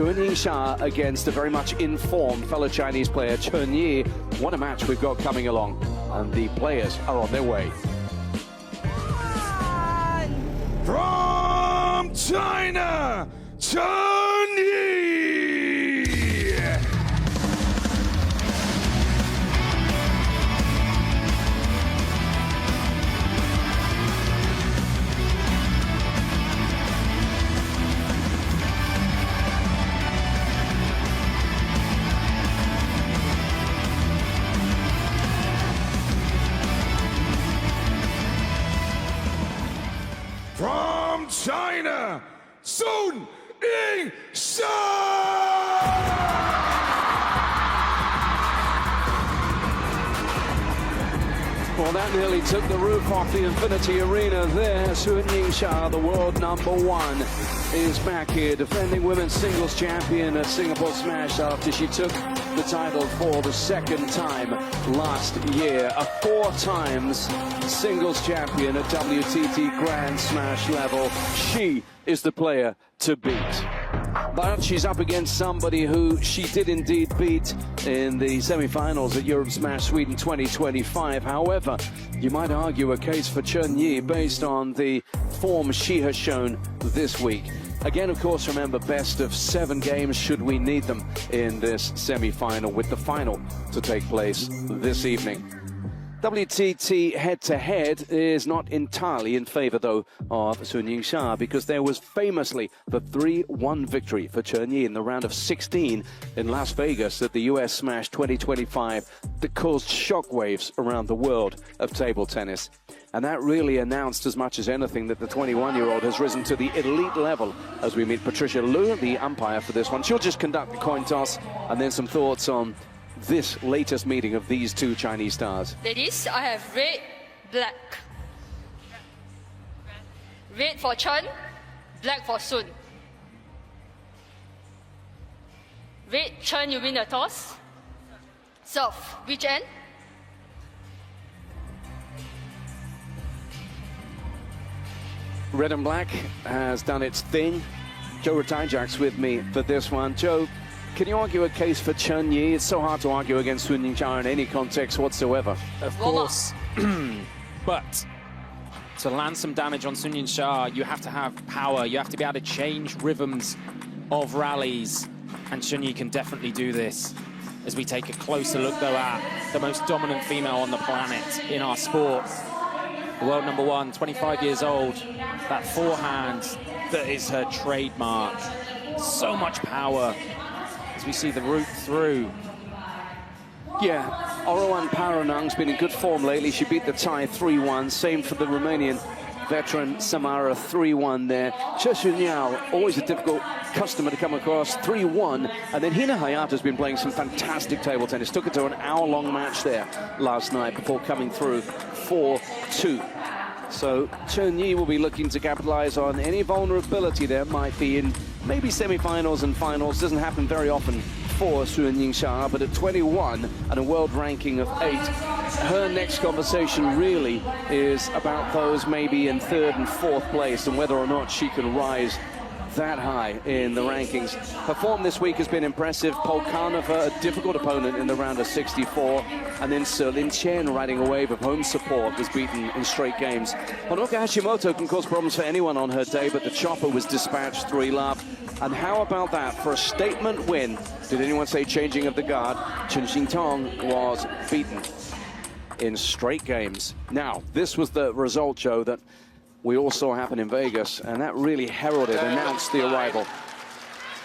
Yingsha against a very much informed fellow Chinese player, CHEN. What a match we've got coming along, and the players are on their way. From China, CHEN. From China, Yingsha! Well, that nearly took the roof off the Infinity Arena there. Yingsha, the world #1, is back here defending women's singles champion at Singapore Smash after she took the title for the second time last year. A 4 times singles champion at WTT Grand Smash level. She is the player to beat. But she's up against somebody who she did indeed beat in the semi-finals at Europe Smash Sweden 2025. However, you might argue a case for CHEN based on the form she has shown this week. Again, of course, remember, best of 7 games should we need them in this semi-final, with the final to take place this evening. WTT head-to-head is not entirely in favor, though, of Yingsha, because there was famously the 3-1 victory for CHEN in the round of 16 in Las Vegas at the US Smash 2025 that caused shockwaves around the world of table tennis. And that really announced as much as anything that the 21-year-old has risen to the elite level as we meet Patricia Liu, the umpire for this one. She'll just conduct the coin toss, and then some thoughts on this latest meeting of these 2 Chinese stars. Ladies, I have red, black. Red for CHEN, black for Sun. Red, CHEN, you win the toss. Serve, which end? Red and black has done its thing. Joe Ratajak's with me for this one. Joe, can you argue a case for CHEN? It's so hard to argue against Yingsha in any context whatsoever. Of course, but to land some damage on Yingsha, you have to have power. You have to be able to change rhythms of rallies, and CHEN can definitely do this. As we take a closer look, though, at the most dominant female on the planet in our sport, the world #1, 25 years old, that forehand that is her trademark. So much power. We see the route through. Yeah, Orowan Paranang's been in good form lately. She beat the Thai 3-1. Same for the Romanian veteran Samara, 3-1 there. Cheshunyao, always a difficult customer to come across, 3-1. And then Hina Hayata's been playing some fantastic table tennis. Took it to an hour-long match there last night before coming through 4-2. So CHEN will be looking to capitalize on any vulnerability there might be in maybe semi-finals and finals. Doesn't happen very often for Yingsha, but at 21 and a world ranking of 8, her next conversation really is about those maybe in 3rd and 4th place and whether or not she can rise that high in the rankings. Her form this week has been impressive. Polkanova, a difficult opponent in the round of 64, and then Lin Chen riding a wave of home support, was beaten in straight games. Honoka Hashimoto can cause problems for anyone on her day, but the chopper was dispatched 3-love. And how about that for a statement win? Did anyone say changing of the guard? Chen Xintong was beaten in straight games. Now, this was the result, Joe, that we all saw happen in Vegas, and that really heralded, announced the arrival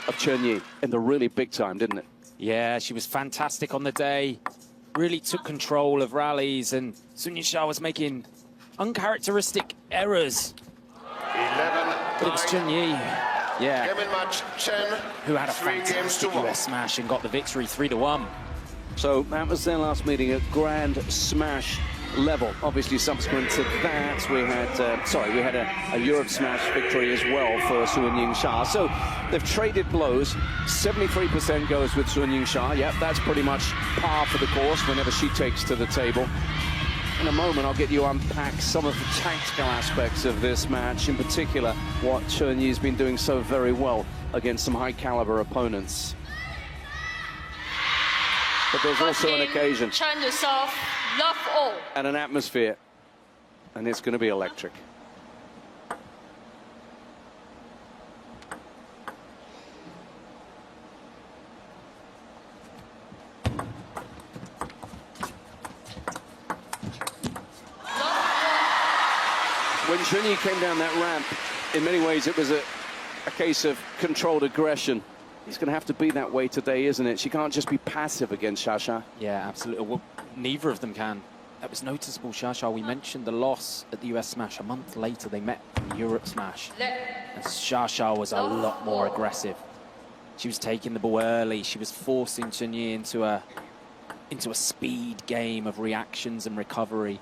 of CHEN in the really big time, didn't it? Yeah, she was fantastic on the day. Really took control of rallies, and Yingsha was making uncharacteristic errors. 11. But it was CHEN, yeah, Game in match, CHEN, who had a fantastic US Smash and got the victory 3-1. So that was their last meeting at Grand Smash level. Obviously, subsequent to that, we had a Europe Smash victory as well for Yingsha. So they've traded blows. 73% goes with Yingsha. Yep, that's pretty much par for the course whenever she takes to the table. In a moment, I'll get you unpack some of the tactical aspects of this match, in particular, what Chen Yi's been doing so very well against some high-caliber opponents. But there's also an occasion Chen to serve, love all. and an atmosphere, and it's going to be electric. When Chen Yi came down that ramp, in many ways it was a case of controlled aggression. It's going to have to be that way today, isn't it? She can't just be passive against Xia. Yeah, absolutely. Well, neither of them can. That was noticeable, Xia. We mentioned the loss at the US Smash. A month later, they met in the Europe Smash. And Xia was a lot more aggressive. She was taking the ball early. She was forcing Chen Yi into a speed game of reactions and recovery.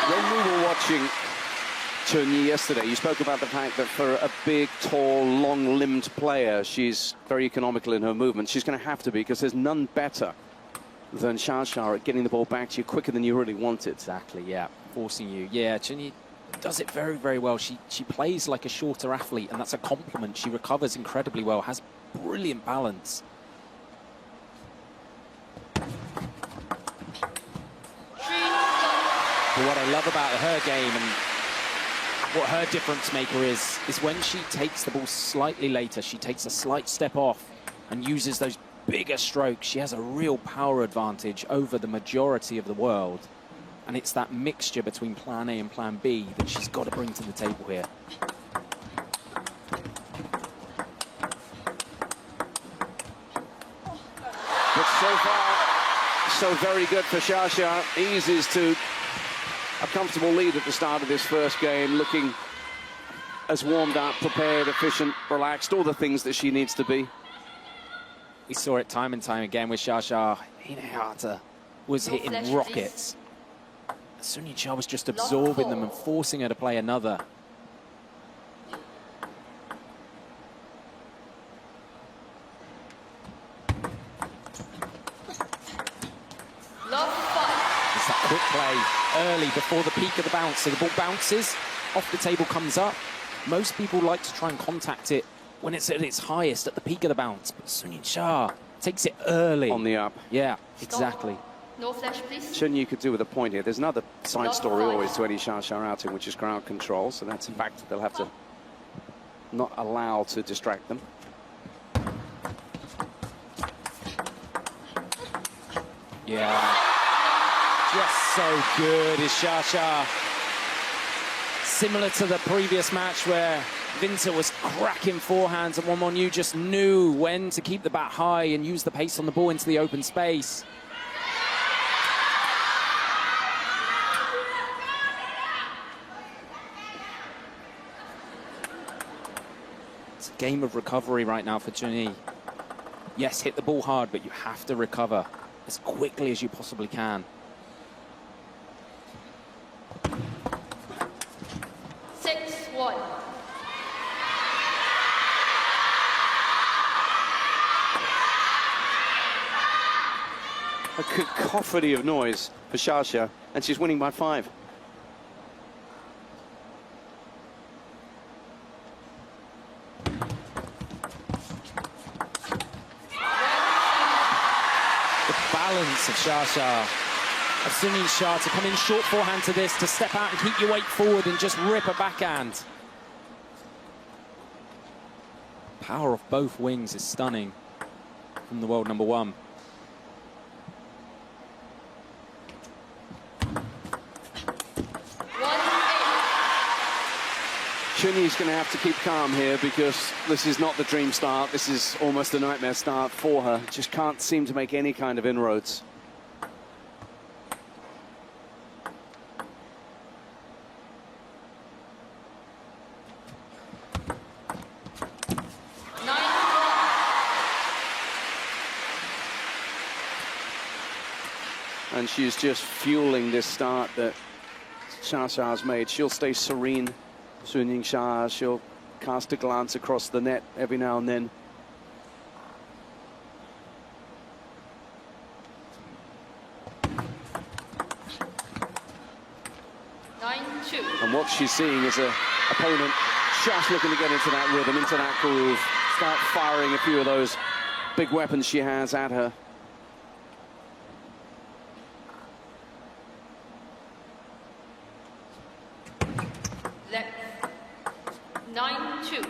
When we were watching Chen Yi yesterday, you spoke about the fact that for a big, tall, long-limbed player, she's very economical in her movement. She's going to have to be, because there's none better than Xia at getting the ball back to you quicker than you really want it. Exactly, yeah. Forcing you. Yeah, Chen Yi does it very, very well. She plays like a shorter athlete, and that's a compliment. She recovers incredibly well, has brilliant balance. But what I love about her game and what her difference maker is when she takes the ball slightly later, she takes a slight step off and uses those bigger strokes. She has a real power advantage over the majority of the world. And it's that mixture between plan A and plan B that she's got to bring to the table here. But so far, so very good for Xia. Eases to a comfortable lead at the start of this first game, looking as warmed up, prepared, efficient, relaxed, all the things that she needs to be. We saw it time and time again with Xia. Hinata was hitting rockets. Sun Ying-Xia was just absorbing them and forcing her to play another. It's that quick play early before the peak of the bounce. So the ball bounces, off the table comes up. Most people like to try and contact it when it's at its highest, at the peak of the bounce. But Sun Ying-Xia takes it early. On the up. Yeah, exactly. No flash, please. Chen Yi could do with a point here. There's another side story always to any Xia outing, which is crowd control. So that's a fact they'll have to not allow to distract them. Yeah. Just so good is Xia. Similar to the previous match where Winter was cracking forehands and Won Yu just knew when to keep the bat high and use the pace on the ball into the open space. It's a game of recovery right now for Chen Yi. Yes, hit the ball hard, but you have to recover as quickly as you possibly can. 6-1. A cacophony of noise for Xia, and she's winning by 5. The balance of Xia, of Sun Ying-Xia to come in short forehand to this, to step out and keep your weight forward and just rip a backhand. Power of both wings is stunning from the world number one. Chen Yi's going to have to keep calm here, because this is not the dream start. This is almost a nightmare start for her. Just can't seem to make any kind of inroads. And she's just fueling this start that Xia's made. She'll stay serene. Sun Ying-Xia, she'll cast a glance across the net every now and then. she's seeing as a opponent just looking to get into that rhythm, into that groove, start firing a few of those big weapons she has at her. Left. 9-2.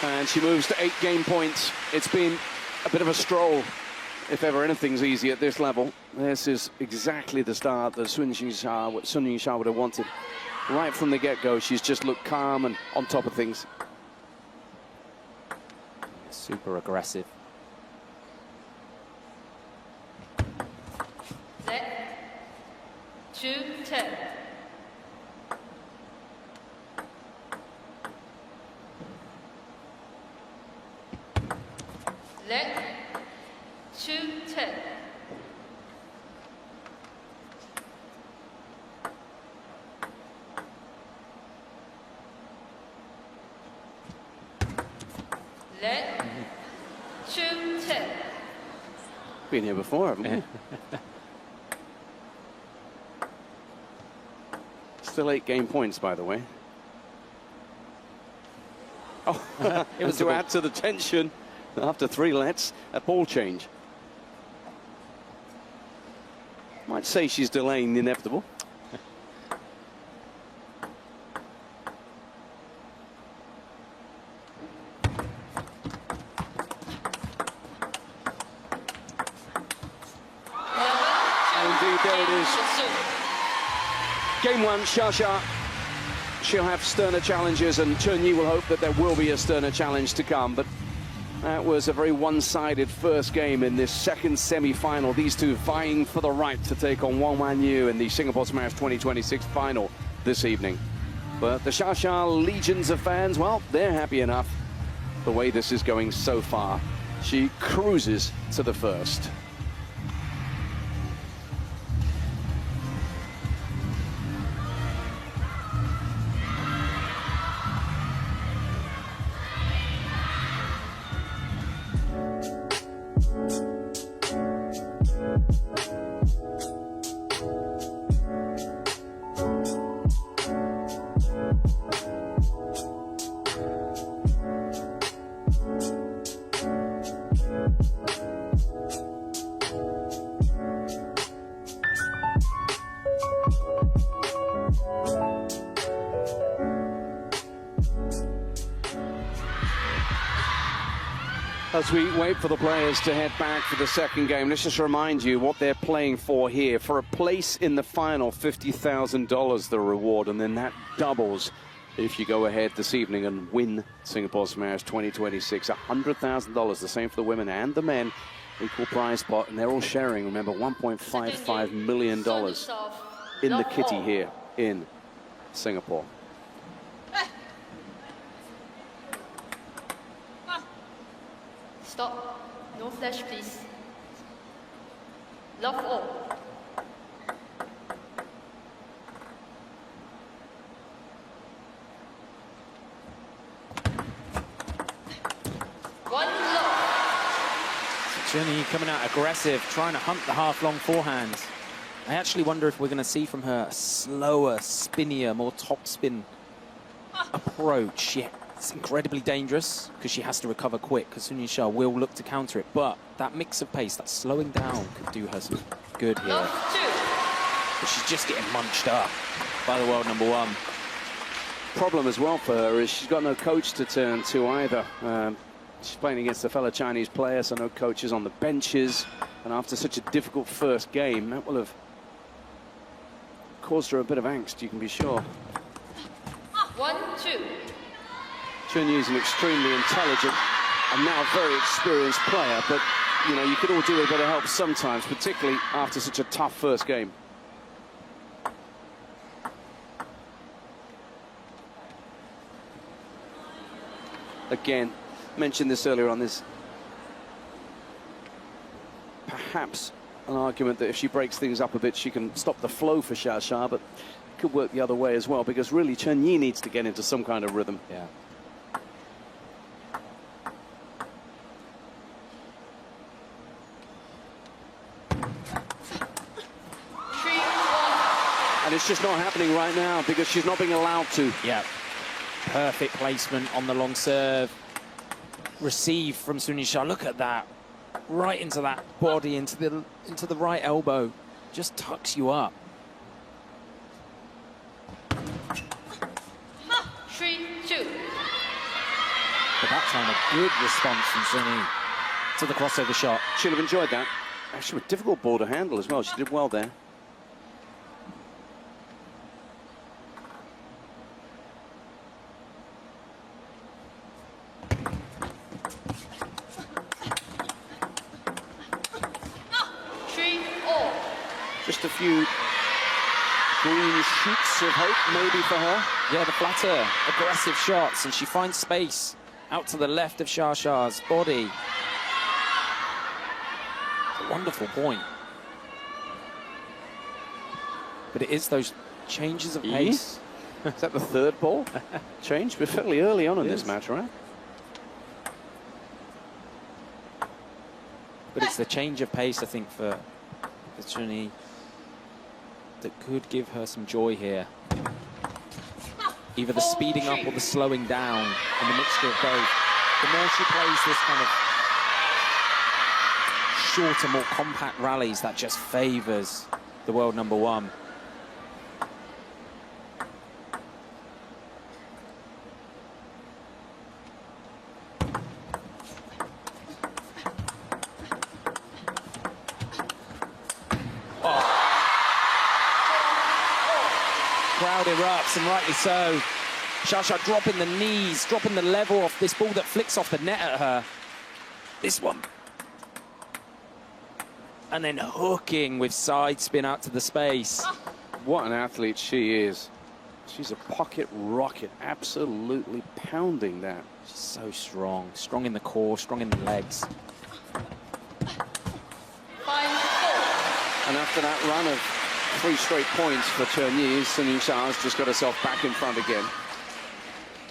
And she moves to 8 game points. It's been a bit of a stroll, if ever anything's easy at this level. This is exactly the start that Sun Yingsha would have wanted. Right from the get-go, she's just looked calm and on top of things. Super aggressive. Set. 2-10. Let 2-10. Let 2-10. Been here before, haven't we? Still 8 game points, by the way. Oh, it was to add to the tension. After 3 lets, a ball change. Might say she's delaying the inevitable. Indeed, there it is. Game 1, Xia. She'll have sterner challenges, and Chen Yi will hope that there will be a sterner challenge to come. But that was a very one-sided first game in this second semi-final. These two vying for the right to take on Wang Wanyu in the Singapore Smash 2026 final this evening. But the Xia legions of fans, well, they're happy enough the way this is going so far. She cruises to the first. As we wait for the players to head back for the second game, let's just remind you what they're playing for here. For a place in the final, $50,000 the reward, and then that doubles if you go ahead this evening and win Singapore Smash 2026. $100,000, the same for the women and the men. Equal prize pot, and they're all sharing, remember, $1.55 million in the kitty here in Singapore. Stop. No flash, please. Love all. One love. Chen Yi coming out aggressive, trying to hunt the half-long forehand. I actually wonder if we're going to see from her a slower, spinnier, more topspin approach. Yeah, it's incredibly dangerous because she has to recover quick, because Sun Yingsha will look to counter it. But that mix of pace, that slowing down, could do her some good here. Love 2. But she's just getting munched up by the world number 1. Problem as well for her is she's got no coach to turn to either. She's playing against a fellow Chinese player, so no coaches on the benches. And after such a difficult first game, that will have caused her a bit of angst, you can be sure. 1-2. Chen Yi is an extremely intelligent and now very experienced player, but, you know, you could all do with a bit of help sometimes, particularly after such a tough first game. Again, mentioned this earlier on, this perhaps an argument that if she breaks things up a bit, she can stop the flow for Xia, but could work the other way as well, because really Chen Yi needs to get into some kind of rhythm. Yeah. And it's just not happening right now because she's not being allowed to. Yeah. Perfect placement on the long serve. Receive from Sun Yingsha. Look at that. Right into that body, into the right elbow. Just tucks you up. 3-2. But that time, a good response from Sun Yi to the crossover shot. She'll have enjoyed that. Actually, a difficult ball to handle as well. She did well there. Just a few green shoots of hope, maybe, for her. Yeah, the flatter, aggressive shots, and she finds space out to the left of Xiaoxia's body. It's a wonderful point. But it is those changes of pace. Is that the third ball change? We're fairly early on in this match, right? But it's the change of pace, I think, for Chen Yi that could give her some joy here. Either the speeding up or the slowing down, and the mixture of both. The more she plays this kind of shorter, more compact rallies, that just favors the world number one. Crowd erupts, and rightly so. Xiaoxia dropping the knees, dropping the level off this ball that flicks off the net at her. This one. And then hooking with side spin out to the space. What an athlete she is. She's a pocket rocket, absolutely pounding that. She's so strong. Strong in the core, strong in the legs. 5-4. And after that run of 3 straight points for Chen Yi, Sun Yingsha has just got herself back in front again,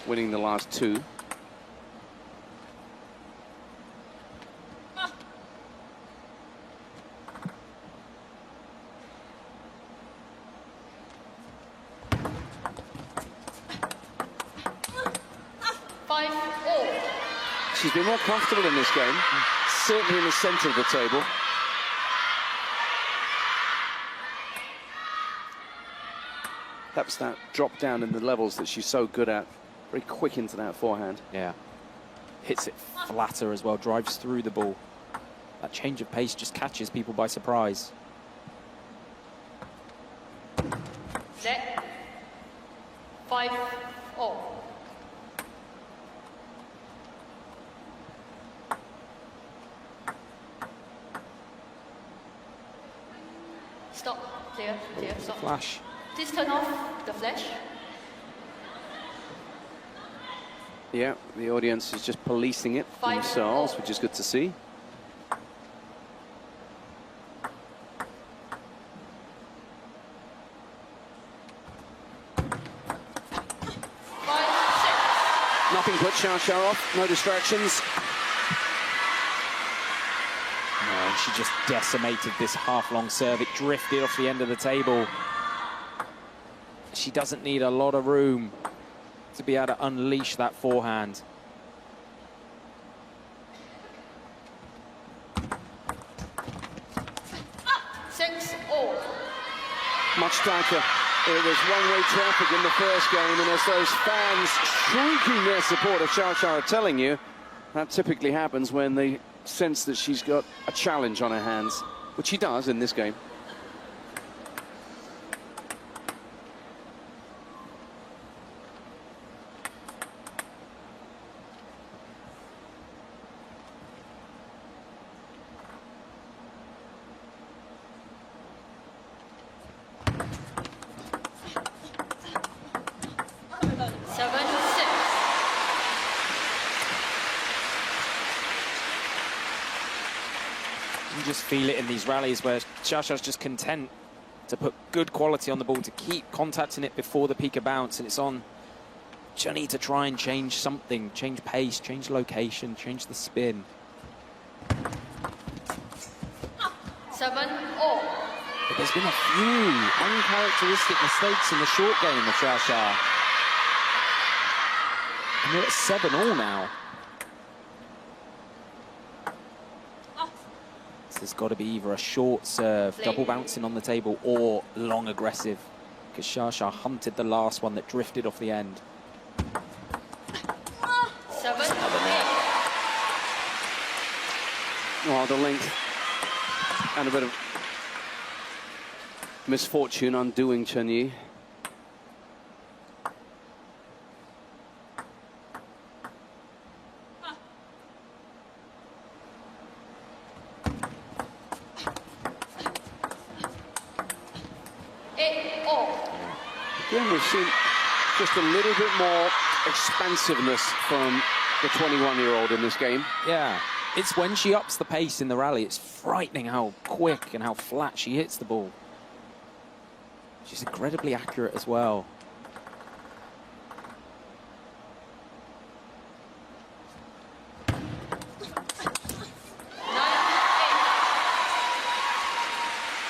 winning the last 2. She's been more comfortable in this game, certainly in the center of the table. Perhaps that drop down in the levels that she's so good at. Very quick into that forehand. Yeah. Hits it flatter as well, drives through the ball. That change of pace just catches people by surprise. Net. 5-4. Stop. Clear. Clear. Stop. Flash. Please turn off the flash. Yeah, the audience is just policing it 5-4. themselves, which is good to see. Nothing put Xiaoxia off, no distractions. No, she just decimated this half-long serve. It drifted off the end of the table. She doesn't need a lot of room to be able to unleash that forehand. Much tighter. It was one-way traffic in the first game, and as those fans shrieking their support of Xiaoxia are telling you, that typically happens when they sense that she's got a challenge on her hands, which she does in this game. You just feel it in these rallies where Xiaoxia's just content to put good quality on the ball, to keep contacting it before the Pika bounce, and it's on Chun-Yi to try and change something, change pace, change location, change the spin. 7-all. But there's been a few uncharacteristic mistakes in the short game of Xia. And we're at 7-all now. So there's got to be either a short serve, double bouncing on the table, or long aggressive. Because Xia hunted the last one that drifted off the end. 7-8. Well, the length and a bit of misfortune undoing Chun-Yi. Again, we've seen just a little bit more expansiveness from the 21-year-old in this game. Yeah, it's when she ups the pace in the rally, it's frightening how quick and how flat she hits the ball. She's incredibly accurate as well.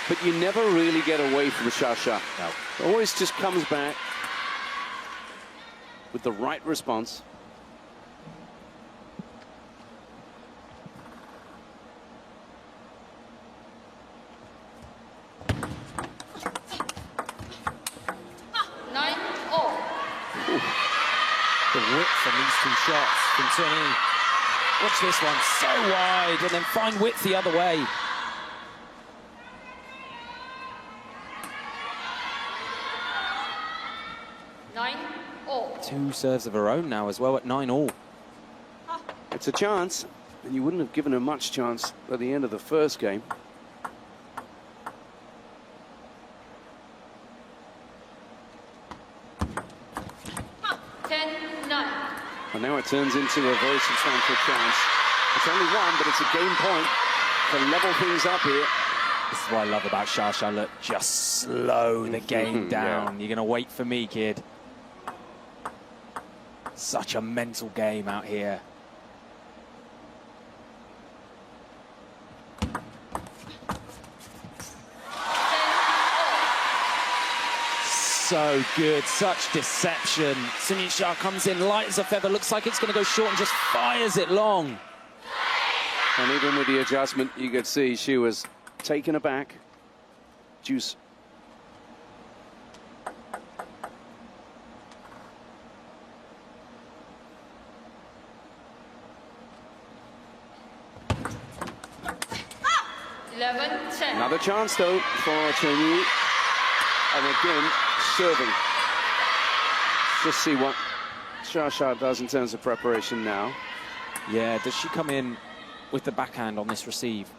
But you never really get away from Xia. No. Always just comes back with the right response. The width from these two shots from Chun-Yi. Watch this one, so wide, and then find width the other way. Two serves of her own now as well at 9-all. It's a chance, and you wouldn't have given her much chance at the end of the first game. And now it turns into a very substantial chance. It's only one, but it's a game point to level things up here. This is what I love about Xia. Look, just slow the game down. You're going to wait for me, kid. Such a mental game out here. So good, such deception. Yingsha comes in light as a feather, looks like it's going to go short and just fires it long. And even with the adjustment, you could see she was taken aback. Juice. Another chance, though, for Chun-Yi. And again, serving. Just see what Xia does in terms of preparation now. Yeah, does she come in with the backhand on this receive?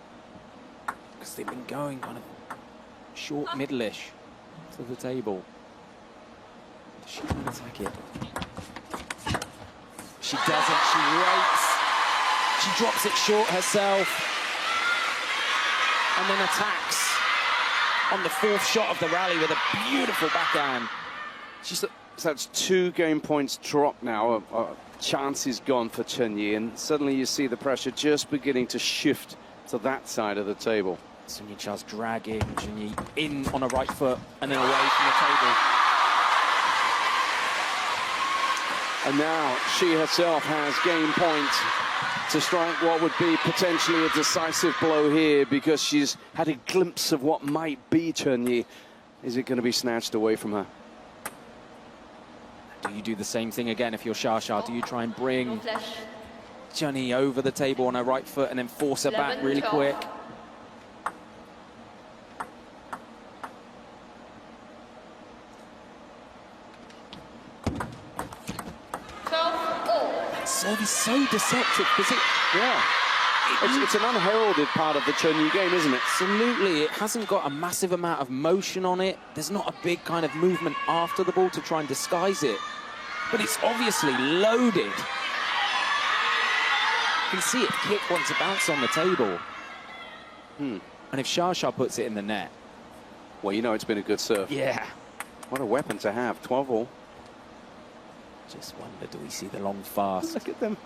Because they've been going kind of short, middle-ish to the table. Does she try and attack it? She doesn't, she waits. She drops it short herself. And then attacks on the fourth shot of the rally with a beautiful backhand. So that's 2 game points dropped now. A chance is gone for Chun-Yi, and suddenly you see the pressure just beginning to shift to that side of the table. Yingsha's dragging Chun-Yi in on a right foot and then away from the table. And now she herself has game point to strike what would be potentially a decisive blow here, because she's had a glimpse of what might be Chun-Yi. Is it going to be snatched away from her? Do you do the same thing again if you're Xia? Do you try and bring Chun-Yi over the table on her right foot and then force her back really quick? That serve is so deceptive because it's an unheralded part of the Chun-Yi game, isn't it? Absolutely. It hasn't got a massive amount of motion on it. There's not a big kind of movement after the ball to try and disguise it. But it's obviously loaded. You can see it kick once it bounces on the table. And if Xia puts it in the net, Well, you know it's been a good serve. Yeah. What a weapon to have. 12-all. Just wonder, do we see the long fast? Look at them.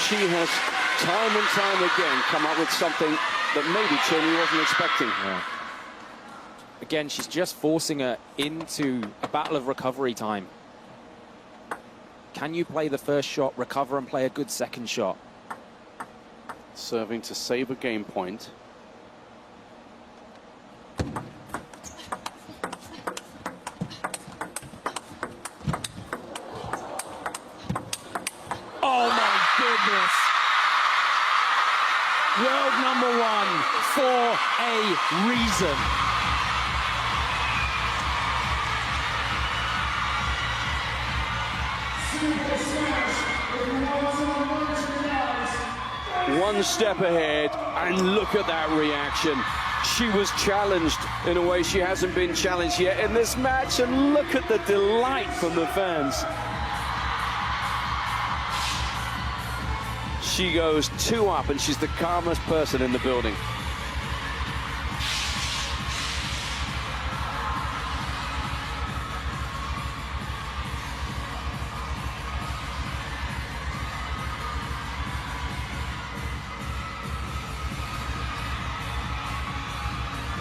She has time and time again come up with something that maybe Chen wasn't expecting. Yeah. Again, she's just forcing her into a battle of recovery time. Can you play the first shot, recover, and play a good second shot? Serving to save a game point. Oh my goodness! World #1 for a reason. One step ahead, and look at that reaction. She was challenged in a way she hasn't been challenged yet in this match, and look at the delight from the fans. She goes 2 up, and she's the calmest person in the building.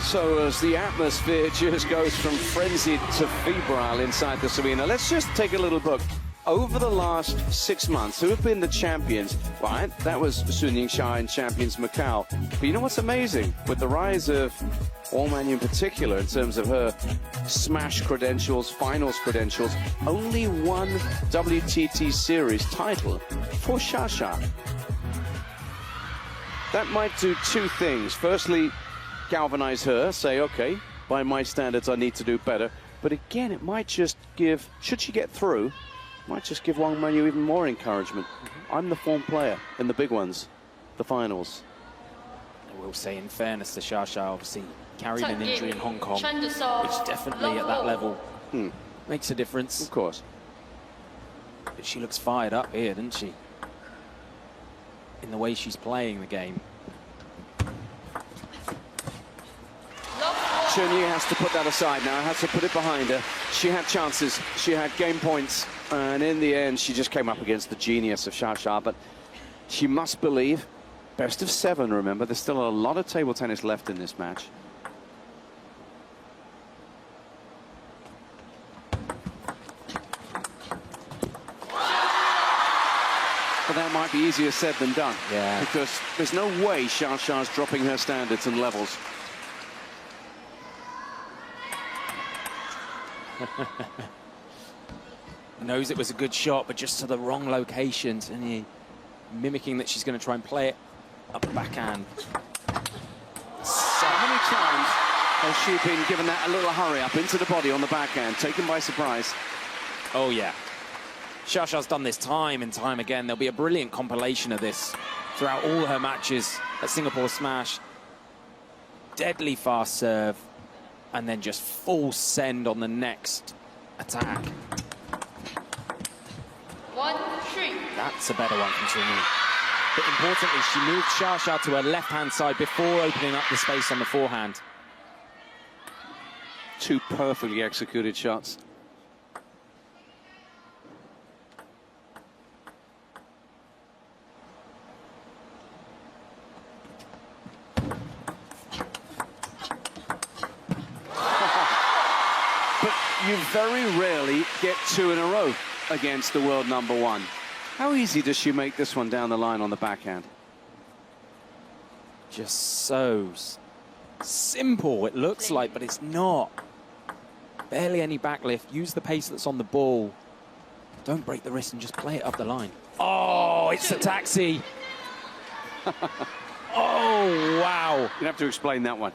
So as the atmosphere just goes from frenzied to febrile inside this arena, let's just take a little look. Over the last 6 months, who have been the champions? Right, that was Yingsha and champions Macau. But you know what's amazing? With the rise of Allman in particular, in terms of her smash credentials, finals credentials, only one WTT series title for Shasha. That might do 2 things. Firstly, galvanize her, say, okay, by my standards, I need to do better. But again, it might just give, should she get through, might just give Wang Manyu even more encouragement. I'm the form player in the big ones, the finals. I will say, in fairness to Shasha, obviously carried an injury in Hong Kong, Chen to serve. which definitely at that level makes a difference. Of course. But she looks fired up here, doesn't she? In the way she's playing the game. Chen Yi has to put that aside now, has to put it behind her. She had chances, she had game points, and in the end, she just came up against the genius of Shasha. But she must believe, best of 7, remember, there's still a lot of table tennis left in this match. But that might be easier said than done. Yeah. Because there's no way Shasha's dropping her standards and levels. Knows it was a good shot, but just to the wrong locations, and he mimicking that she's going to try and play it up backhand. So how many times has she been given that a little hurry up into the body on the backhand, taken by surprise? Oh yeah, Shasha's done this time and time again. There'll be a brilliant compilation of this throughout all her matches at Singapore Smash. Deadly fast serve, and then just full send on the next attack. 1-3. That's a better one from Chen Yi. But importantly, she moved Shasha to her left-hand side before opening up the space on the forehand. 2 perfectly executed shots. But you very rarely get 2 in a row against the world #1. How easy does she make this one down the line on the backhand? Just so simple, it looks like, but it's not. Barely any backlift. Use the pace that's on the ball. Don't break the wrist and just play it up the line. Oh, it's a taxi. Oh, wow. You'd have to explain that one.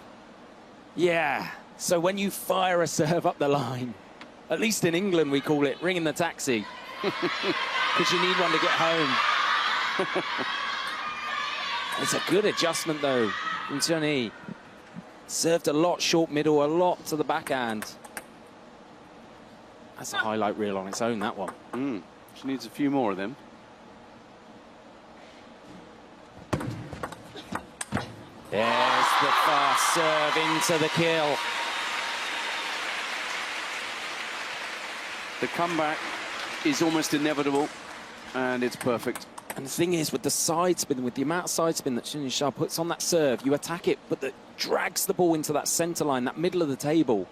Yeah. So when you fire a serve up the line, at least in England we call it ringing the taxi. Because you need one to get home. It's a good adjustment, though, from Chen Yi. Served a lot short middle, a lot to the backhand. That's a highlight reel on its own, that one. She needs a few more of them. There's the fast serve into the kill. The comeback is almost inevitable, and it's perfect. And the thing is, with the side spin, with the amount of side spin that Yingsha puts on that serve, you attack it, but that drags the ball into that centre line, that middle of the table,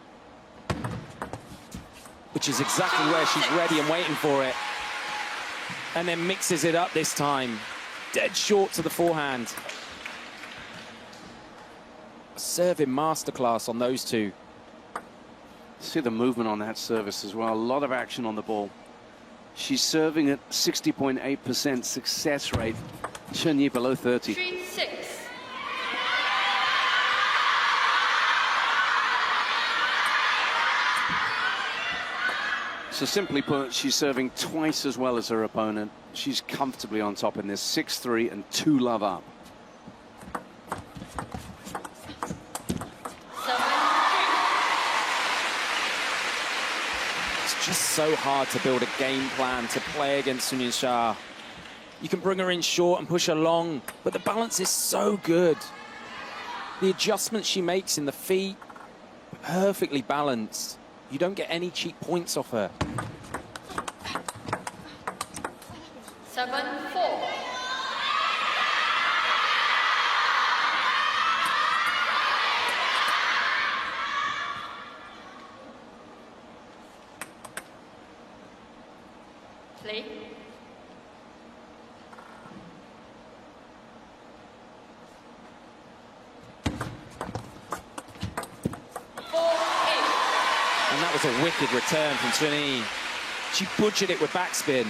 which is exactly where she's ready and waiting for it. And then mixes it up this time. Dead short to the forehand. A serving masterclass on those two. See the movement on that service as well. A lot of action on the ball. She's serving at 60.8% success rate. Chen Yi below 30. 3-6. So simply put, she's serving twice as well as her opponent. She's comfortably on top in this 6-3 and 2-love up. 7-3. It's just so hard to build a game plan to play against Yingsha. You can bring her in short and push her long, but the balance is so good. The adjustments she makes in the feet, perfectly balanced. You don't get any cheap points off her. 7-4. Play. 4-8. And that was a wicked return from Chen Yi. She butchered it with backspin.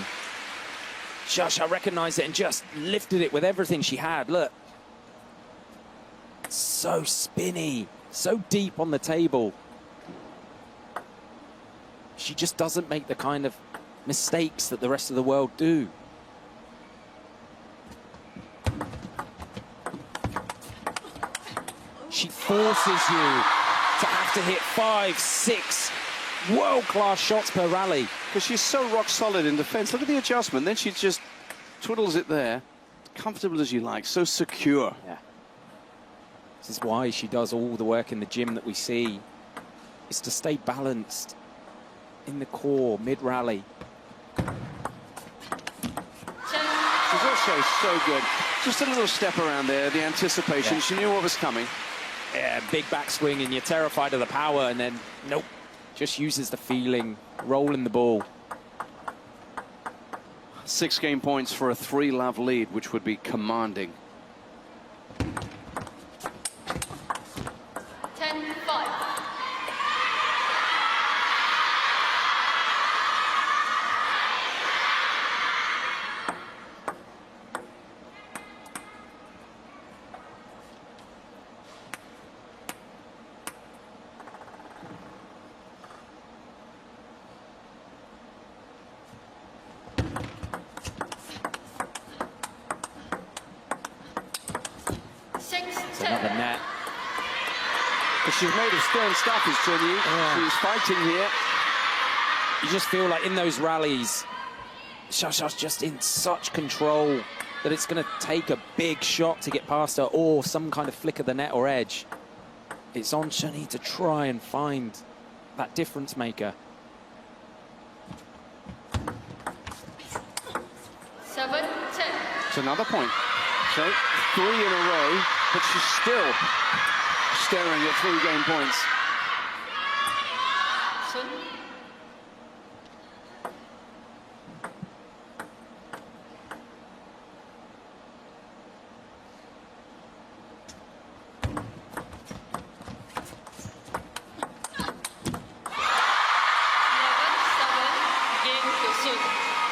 Yingsha recognized it and just lifted it with everything she had. Look. So spinny, so deep on the table. She just doesn't make the kind of mistakes that the rest of the world do. She forces you to have to hit 5, 6 world-class shots per rally. Because she's so rock solid in defense. Look at the adjustment. Then she just twiddles it there. Comfortable as you like. So secure. Yeah. This is why she does all the work in the gym that we see. Is to stay balanced in the core, mid-rally. She's also so good. Just a little step around there, the anticipation. Yeah. She knew what was coming. Yeah, big backswing and you're terrified of the power, and then nope, just uses the feeling, rolling the ball. 6 game points for a 3-love lead, which would be commanding. 10-5. Another net. But she's made of stern stuff, is Chen Yi. Yeah. She's fighting here. You just feel like in those rallies, Yingsha's just in such control that it's going to take a big shot to get past her, or some kind of flick of the net or edge. It's on Chen Yi to try and find that difference maker. 7-10. It's another point. So 3 in a row, but she's still staring at 3 game points. Sun.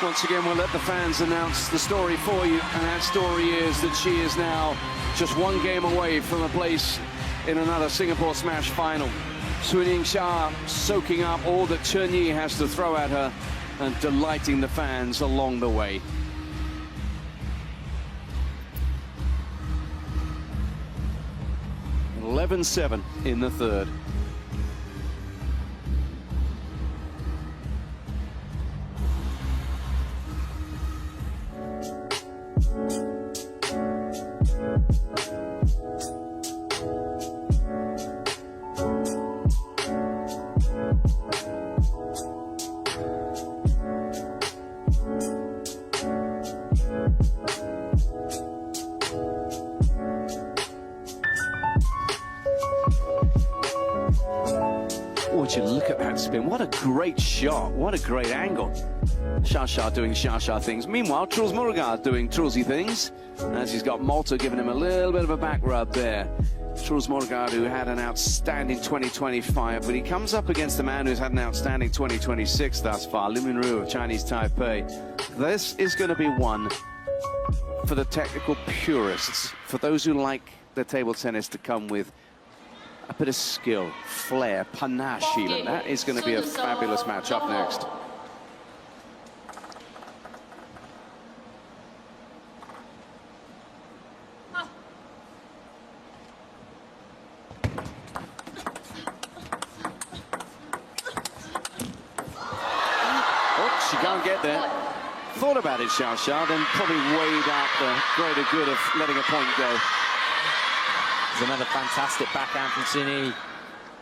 Once again, we'll let the fans announce the story for you, and that story is that she is now just 1 game away from a place in another Singapore Smash final. Yingsha soaking up all that Chen Yi has to throw at her and delighting the fans along the way. (11-7) in the third. Would you look at that spin? What a great shot. What a great angle. Xia doing Xia things. Meanwhile, Truls Murugaard doing Trulsy things, as he's got Malta giving him a little bit of a back rub there. Truls Murugaard, who had an outstanding 2025, but he comes up against a man who's had an outstanding 2026 thus far, Lu Minru of Chinese Taipei. This is going to be one for the technical purists, for those who like their table tennis to come with a bit of skill, flair, panache even. That is going to be a fabulous match up next. Oh, she can't get there. Thought about it, Xia, then probably weighed out the greater good of letting a point go. There's another fantastic backhand from Chini,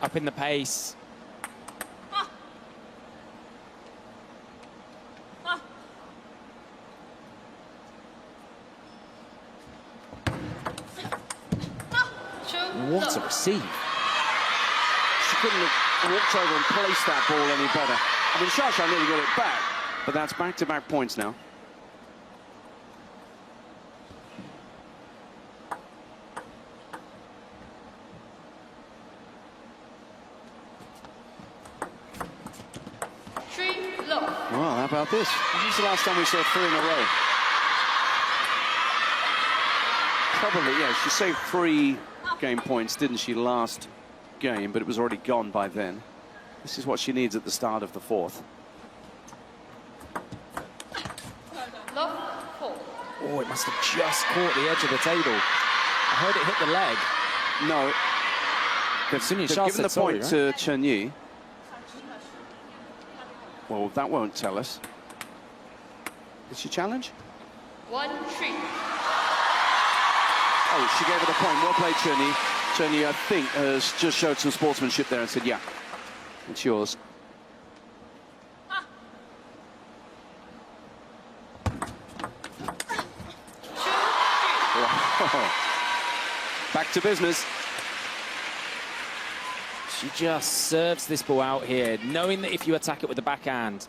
up in the pace. What a receive. She couldn't have walked over and placed that ball any better. I mean, Xia nearly got it back, but that's back-to-back points now. Well, how about this? When was the last time we saw 3 in a row? Probably, yeah. She saved 3 game points, didn't she, last game, but it was already gone by then. This is what she needs at the start of the 4th. Oh, it must have just caught the edge of the table. I heard it hit the leg. No. They've given the point to Chen Yi. Well, that won't tell us. Did she challenge? 1-3. Oh, she gave it a point. Well played, Chen Yi. Chen Yi, I think, has just showed some sportsmanship there and said, yeah, it's yours. Back to business. She just serves this ball out here, knowing that if you attack it with the backhand,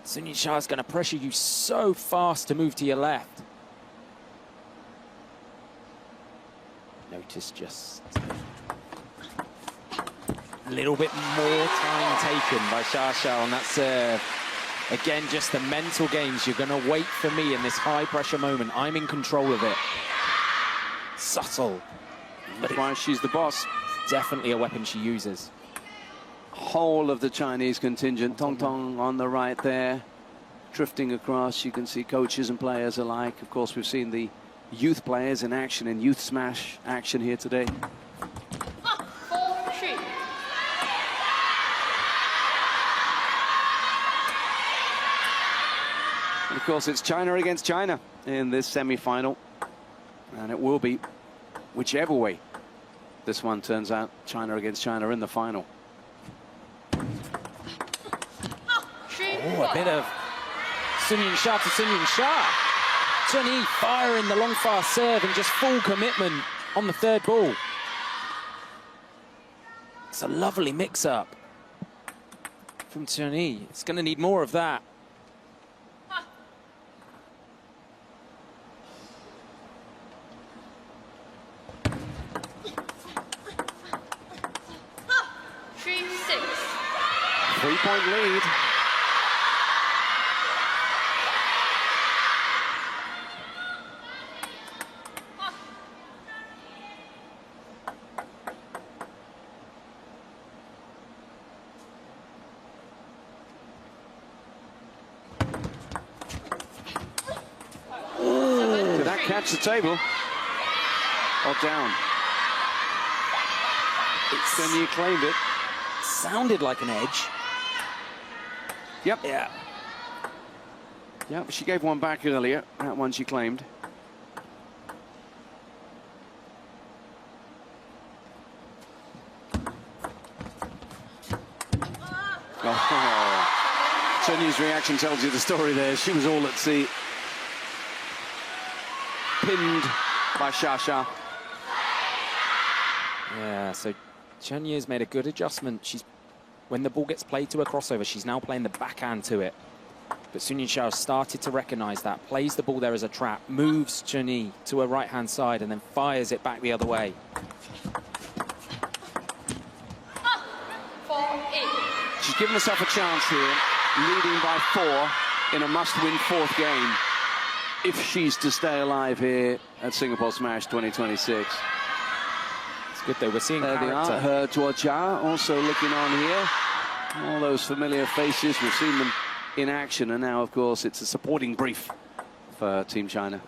Sun Yingsha is going to pressure you so fast to move to your left. Notice just a little bit more time taken by Xia on that serve. Again, just the mental games. You're going to wait for me in this high-pressure moment. I'm in control of it. Subtle. That's why she's the boss. Definitely a weapon she uses. Whole of the Chinese contingent. Tong Tong on the right there, drifting across. You can see coaches and players alike. Of course, we've seen the youth players in action, in youth smash action here today. 4-3. And of course, it's China against China in this semi-final, and it will be whichever way this one turns out, China against China in the final. Oh, a bit of Sun Yingsha to Sun Yingsha. Chen Yi firing the long fast serve and just full commitment on the 3rd ball. It's a lovely mix-up from Chen Yi. It's going to need more of that. Three-point lead. Did that catch the table? Or down? Chen Yi claimed it. Sounded like an edge. Yep. Yeah. Yep, she gave one back earlier. That one she claimed. Oh. Chen Yi's reaction tells you the story there. She was all at sea. Pinned by Xia. Yeah, so Chen Yi has made a good adjustment. She's when the ball gets played to a crossover, she's now playing the backhand to it. But Sun Yingsha started to recognize that, plays the ball there as a trap, moves Chen Yi to her right-hand side, and then fires it back the other way. 4-8. She's given herself a chance here, leading by 4 in a must-win 4th game, if she's to stay alive here at Singapore Smash 2026. It's good though, we're seeing There they character. are, her Zhuojia also looking on here. All those familiar faces, we've seen them in action, and now, of course, it's a supporting brief for Team China.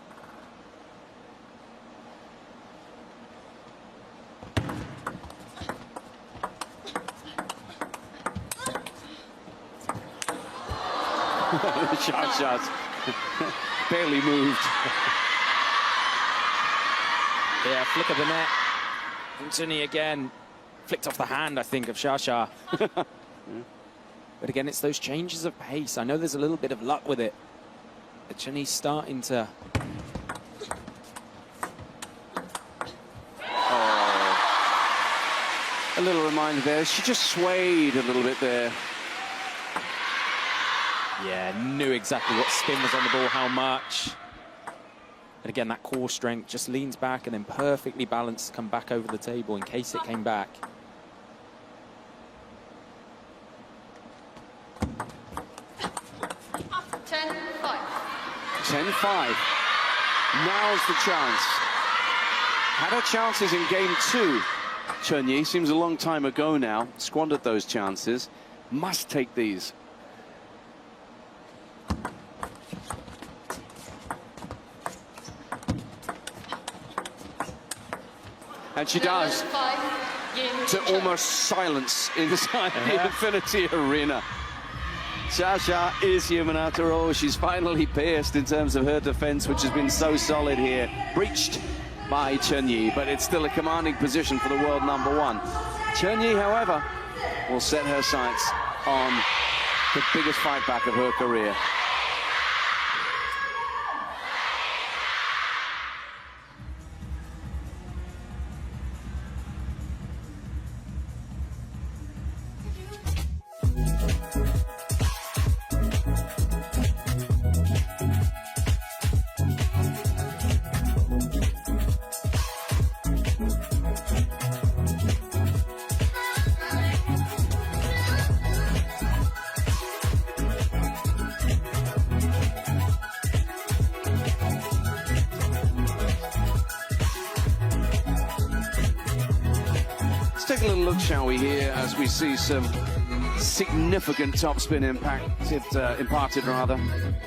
Shots. Barely moved. Yeah, flick of the net. And Chen Yi again, flicked off the hand, I think, of Xia. But again, it's those changes of pace. I know there's a little bit of luck with it. But Chen Yi's starting to... A little reminder there. She just swayed a little bit there. Yeah, knew exactly what spin was on the ball, how much. And again, that core strength just leans back and then perfectly balanced, come back over the table in case it came back. Ten, 5. 10-5. Now's the chance. Had her chances in game 2. Chen Yi, seems a long time ago now. Squandered those chances. Must take these. And she does, 5. Game to Chen. almost silence inside the Infinity Arena. Xia is human after all. She's finally pierced in terms of her defense, which has been so solid here. Breached by Chen Yi, but it's still a commanding position for the world #1. Chen Yi, however, will set her sights on the biggest fight back of her career. Take a little look, shall we, here, as we see some significant topspin imparted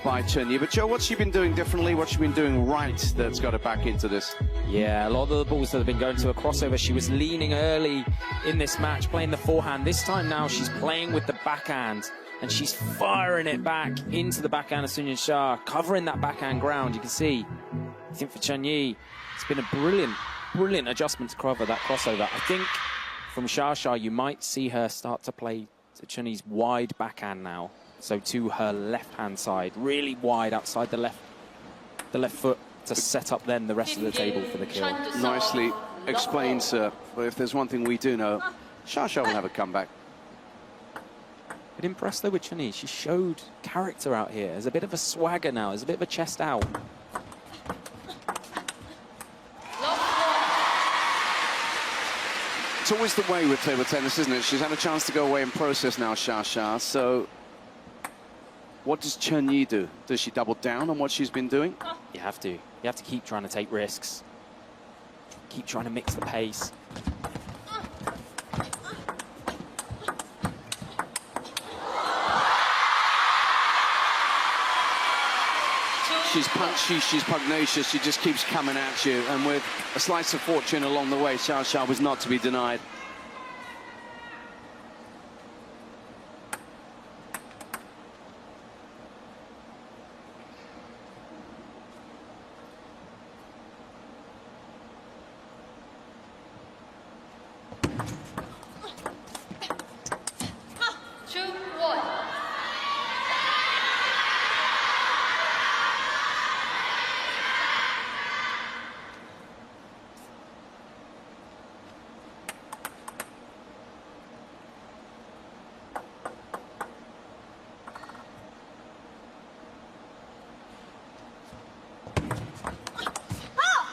by Chen Yi. But Joe, what's she been doing differently? What's she been doing right that's got her back into this? Yeah, a lot of the balls that have been going to a crossover. She was leaning early in this match, playing the forehand. This time now, she's playing with the backhand, and she's firing it back into the backhand of Sun Yingsha, covering that backhand ground. You can see, I think for Chen Yi, it's been a brilliant adjustment to cover that crossover. I think from Xia, you might see her start to play to Chen Yi's wide backhand now. So to her left-hand side, really wide outside the left foot to set up then the rest of the table for the kill. Nicely explained, sir. But if there's one thing we do know, Xia will have a comeback. But impressed though with Chen Yi. She showed character out here. There's a bit of a swagger now. There's a bit of a chest out. It's always the way with table tennis, isn't it? She's had a chance to go away and process now, Xia. So what does Chen Yi do? Does she double down on what she's been doing? You have to. You have to keep trying to take risks. Keep trying to mix the pace. She's punchy, she's pugnacious, she just keeps coming at you. And with a slice of fortune along the way, Xia was not to be denied.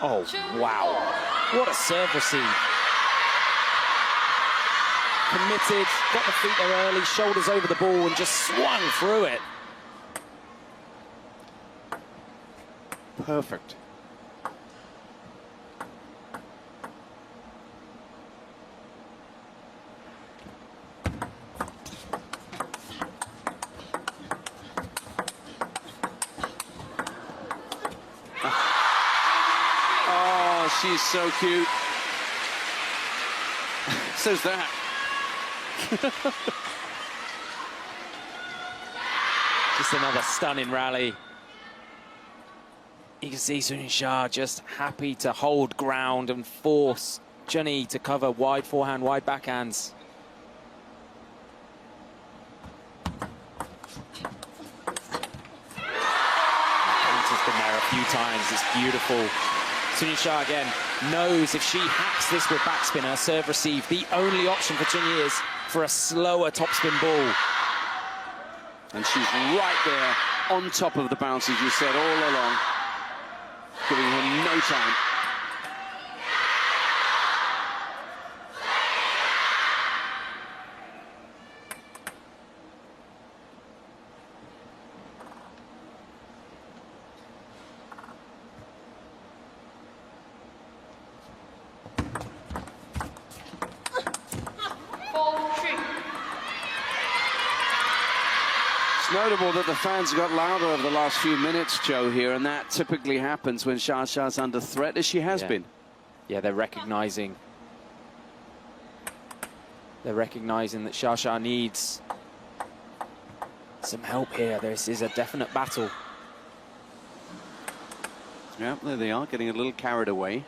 Oh, wow. What a serve receive. Committed, got the feet there early, shoulders over the ball, and just swung through it. Perfect. Oh, she's so cute. Says that. Just another stunning rally. You can see Yingsha just happy to hold ground and force Chen to cover wide forehand, wide backhands. Has been there a few times. It's beautiful. Yingsha again knows if she hacks this with backspin, her serve receive, the only option for Chen is for a slower topspin ball. And she's right there on top of the bounce, as you said, all along, giving her no time. It's notable that the fans got louder over the last few minutes, Joe, here, and that typically happens when Xiaxa's under threat, as she has been. Yeah, they're recognizing that Xiaxia needs some help here. This is a definite battle. Yeah, there they are, getting a little carried away.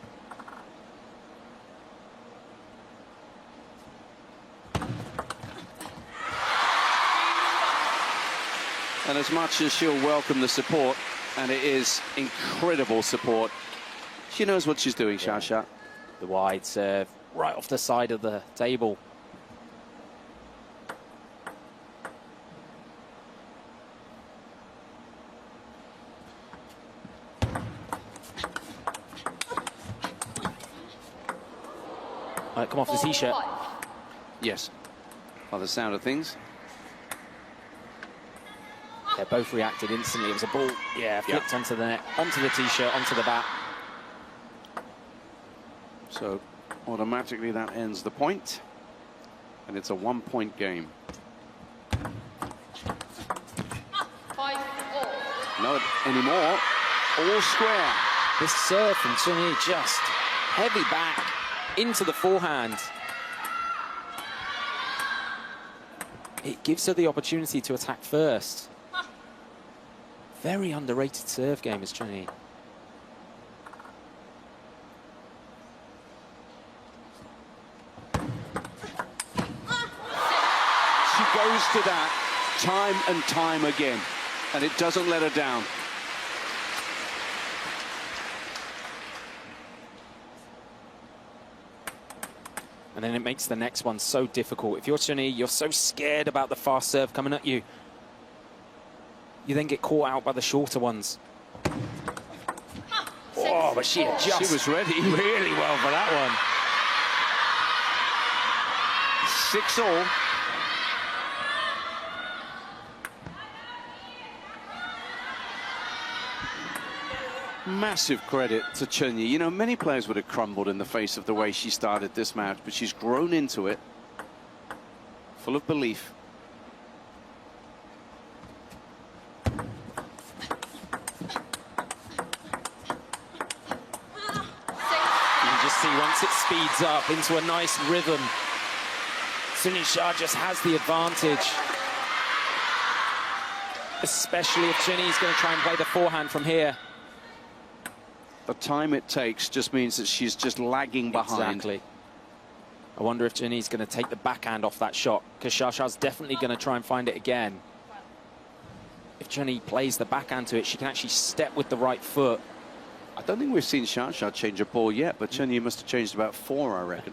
And as much as she'll welcome the support, and it is incredible support, she knows what she's doing, Xiaxia. The wide serve right off the side of the table. Might come off the t-shirt. Yes, by the sound of things. They both reacted instantly. It was a ball, flipped onto the net, onto the t-shirt, onto the bat. So automatically that ends the point, and it's a one-point game. 5-4. Not anymore. All square. This serve from Chen just heavy back into the forehand. It gives her the opportunity to attack first. Very underrated serve game is Chen. She goes to that time and time again, and it doesn't let her down. And then it makes the next one so difficult. If you're Chen, you're so scared about the fast serve coming at you. You then get caught out by the shorter ones. Oh, but she adjusts. She was ready. Really well for that one. 6-all. Massive credit to Chen Yi. You know, many players would have crumbled in the face of the way she started this match, but she's grown into it, full of belief. See, once it speeds up into a nice rhythm, Yingsha just has the advantage. Especially if Chen Yi's going to try and play the forehand from here. The time it takes just means that she's just lagging behind. Exactly. I wonder if Chen Yi's going to take the backhand off that shot, because Xiaxia's definitely going to try and find it again. If Chen Yi plays the backhand to it, she can actually step with the right foot. I don't think we've seen Xiaxia change a ball yet, but Chen Yi must have changed about 4, I reckon.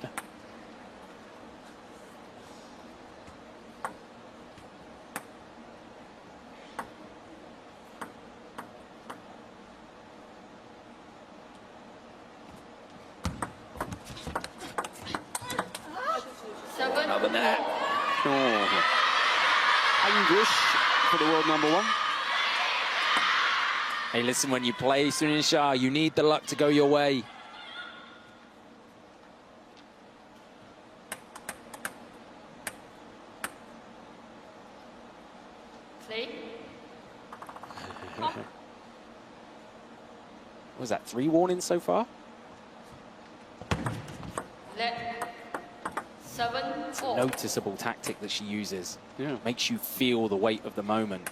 7. Another net. Oh. English for the world number 1. Hey, listen, when you play Sunyin Shah, you need the luck to go your way. Play. What was that, 3 warnings so far? Let. 7-4. Noticeable tactic that she uses. Yeah. Makes you feel the weight of the moment.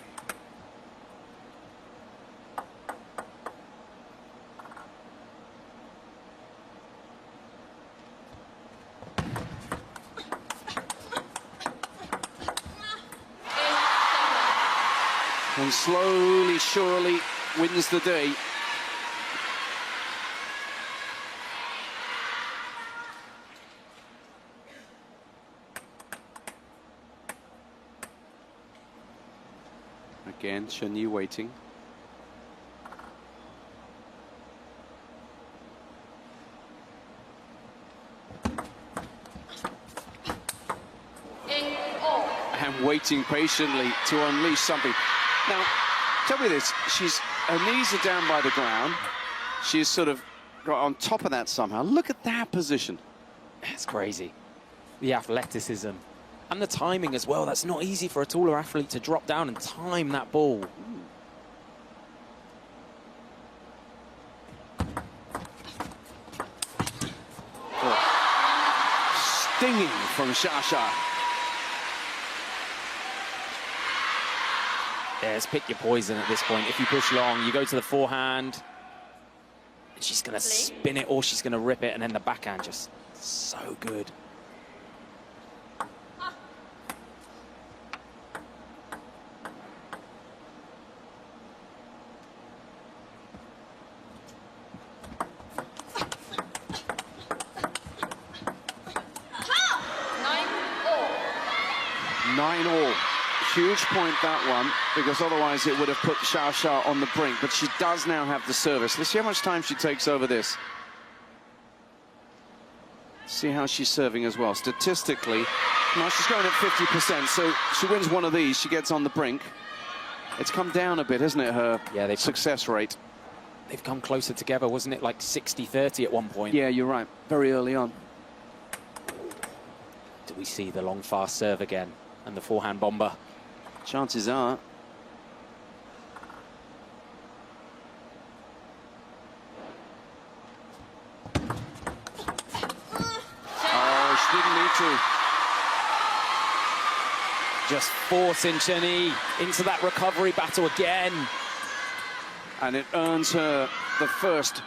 And slowly, surely wins the day. Again, Chen Yi waiting. And waiting patiently to unleash something. Now, tell me this, her knees are down by the ground. She's sort of got on top of that somehow. Look at that position. It's crazy. The athleticism and the timing as well. That's not easy for a taller athlete to drop down and time that ball. Oh. Stinging from Xia. Yeah, it's pick your poison at this point. If you push long, you go to the forehand. And she's going to spin it or she's going to rip it, and then the backhand just so good. Nine all. Huge point, that one, because otherwise it would have put Xia on the brink. But she does now have the service. Let's see how much time she takes over this. See how she's serving as well. Statistically, now she's going at 50%, so she wins one of these, she gets on the brink. It's come down a bit, hasn't it, her success rate? They've come closer together, wasn't it, like 60-30 at one point? Yeah, you're right, very early on. Do we see the long, fast serve again and the forehand bomber? Chances are. Oh, she didn't need to. Just forcing Chen Yi into that recovery battle again. And it earns her the first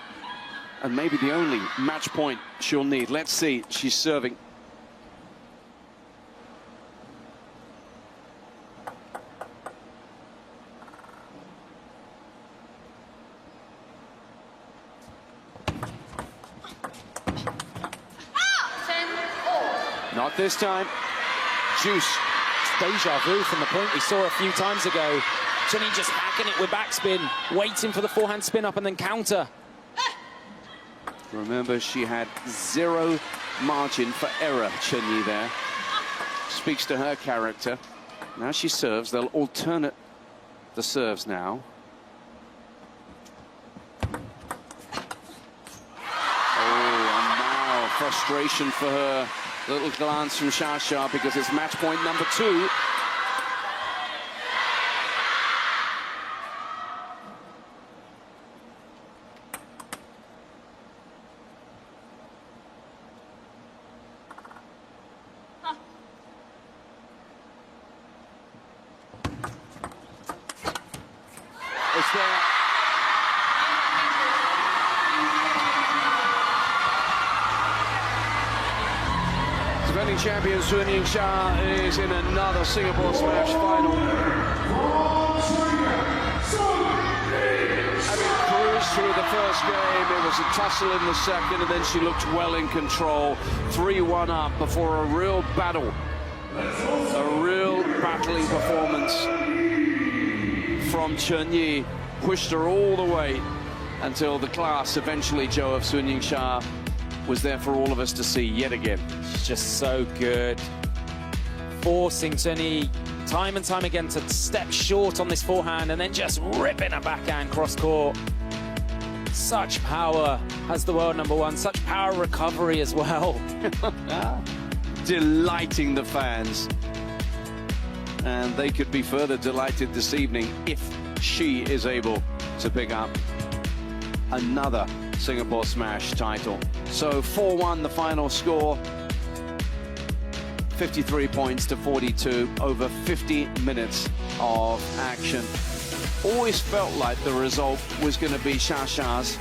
and maybe the only match point she'll need. Let's see, she's serving. Not this time. Juice. Deja vu from the point we saw a few times ago. Chen Yi just hacking it with backspin, waiting for the forehand spin up and then counter. Remember, she had 0 margin for error, Chen Yi there. Speaks to her character. Now she serves. They'll alternate the serves now. Oh, and now frustration for her. Little glance from Xia because it's match point number 2. It's there. Defending champion Yingsha is in another Singapore Smash final. Having cruised through the first game, it was a tussle in the second, and then she looked well in control. 3-1 up before a real battle. A real battling performance from Chen Yi. Pushed her all the way until the class eventually, Joe, of Yingsha was there for all of us to see yet again. It's just so good. Forcing Chen time and time again to step short on this forehand and then just ripping a backhand cross court. Such power as the world number one, such power recovery as well. Delighting the fans. And they could be further delighted this evening if she is able to pick up another Singapore Smash title. So 4-1 the final score. 53 points to 42 over 50 minutes of action. Always felt like the result was going to be Xia Xia's.